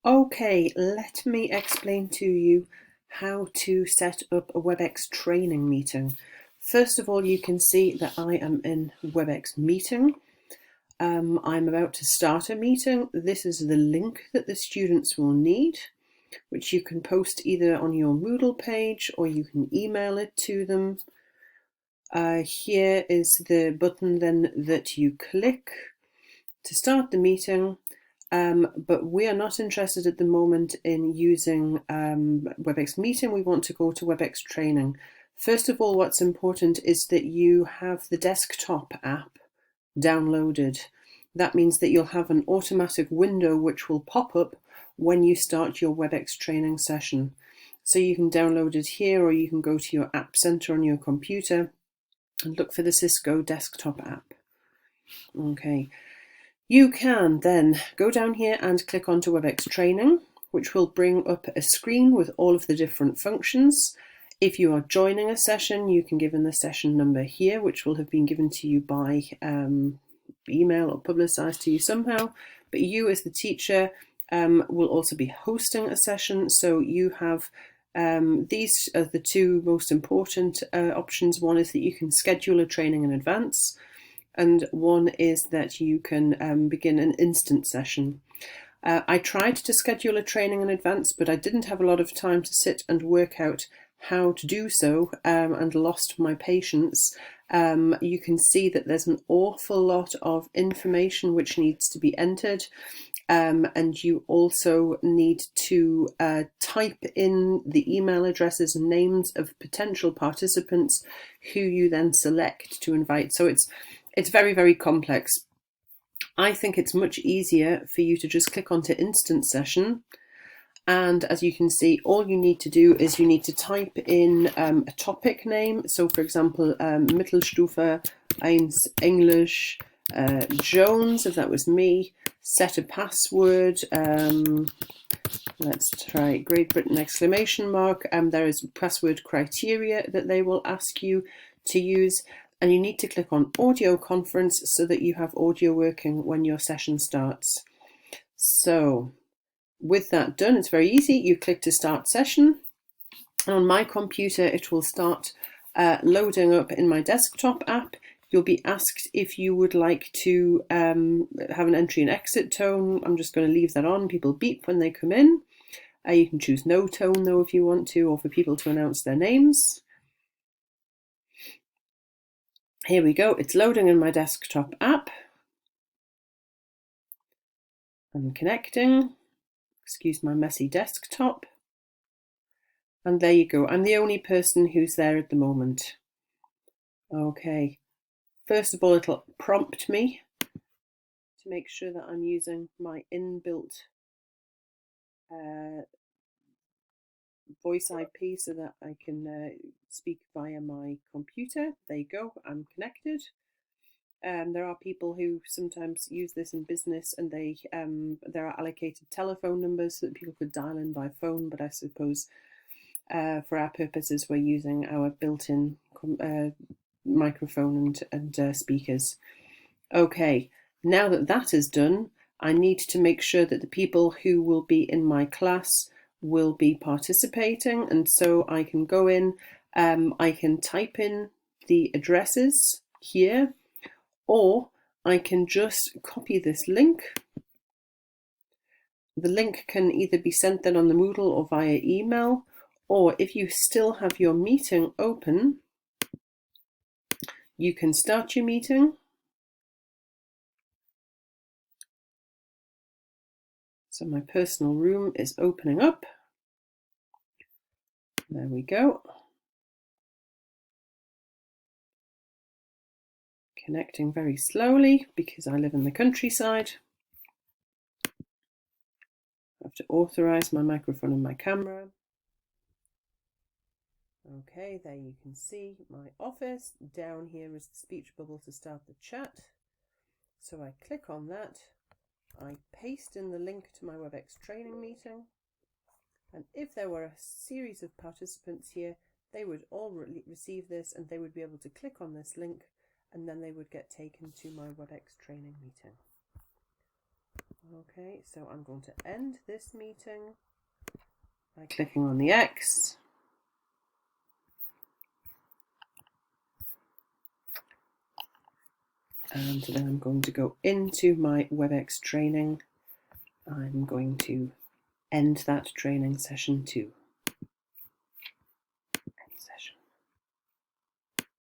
Okay, let me explain to you how to set up a Webex training meeting. First of all, you can see that I am in Webex meeting. I'm about to start a meeting. This is the link that the students will need, which you can post either on your Moodle page or you can email it to them. Here is the button then that you click to start the meeting. But we are not interested at the moment in using Webex Meeting. We want to go to Webex Training. First of all, what's important is that you have the desktop app downloaded. That means that you'll have an automatic window which will pop up when you start your Webex training session. So you can download it here, or you can go to your App Center on your computer and look for the Cisco desktop app. Okay. You can then go down here and click onto Webex Training, which will bring up a screen with all of the different functions. If you are joining a session, you can give in the session number here, which will have been given to you by email or publicized to you somehow. But you as the teacher will also be hosting a session, so you have these are the two most important options. One is that you can schedule a training in advance, and one is that you can begin an instant session. I tried to schedule a training in advance, but I didn't have a lot of time to sit and work out how to do so, and lost my patience. You can see that there's an awful lot of information which needs to be entered, and you also need to type in the email addresses and names of potential participants who you then select to invite. So it's very, very complex. I think it's much easier for you to just click onto Instant Session. And as you can see, all you need to do is you need to type in a topic name. So for example, Mittelstufe 1 English, Jones, if that was me. Set a password. Let's try Great Britain exclamation mark. There is password criteria that they will ask you to use. And you need to click on audio conference so that you have audio working when your session starts. So with that done, it's very easy. You click to start session. On my computer, it will start loading up in my desktop app. You'll be asked if you would like to have an entry and exit tone. I'm just going to leave that on. People beep when they come in. You can choose no tone though if you want to, or for people to announce their names. Here we go, it's loading in my desktop app. I'm connecting. Excuse my messy desktop. And there you go, I'm the only person who's there at the moment. Okay, first of all, it'll prompt me to make sure that I'm using my inbuilt voice IP so that I can speak via my computer. There you go, I'm connected. There are people who sometimes use this in business, and there are allocated telephone numbers so that people could dial in by phone, but I suppose for our purposes we're using our built-in microphone and speakers. Okay, now that that is done, I need to make sure that the people who will be in my class will be participating, and so I can go in, I can type in the addresses here, or I can just copy this link. The link can either be sent then on the Moodle or via email, or if you still have your meeting open, you can start your meeting. So my personal room is opening up. There we go. Connecting very slowly because I live in the countryside. I have to authorize my microphone and my camera. Okay, there you can see my office. Down here is the speech bubble to start the chat. So I click on that. I paste in the link to my Webex training meeting. And if there were a series of participants here, they would all receive this, and they would be able to click on this link, and then they would get taken to my Webex training meeting. Okay, so I'm going to end this meeting by clicking on the X. And then I'm going to go into my Webex training. I'm going to end that training session 2.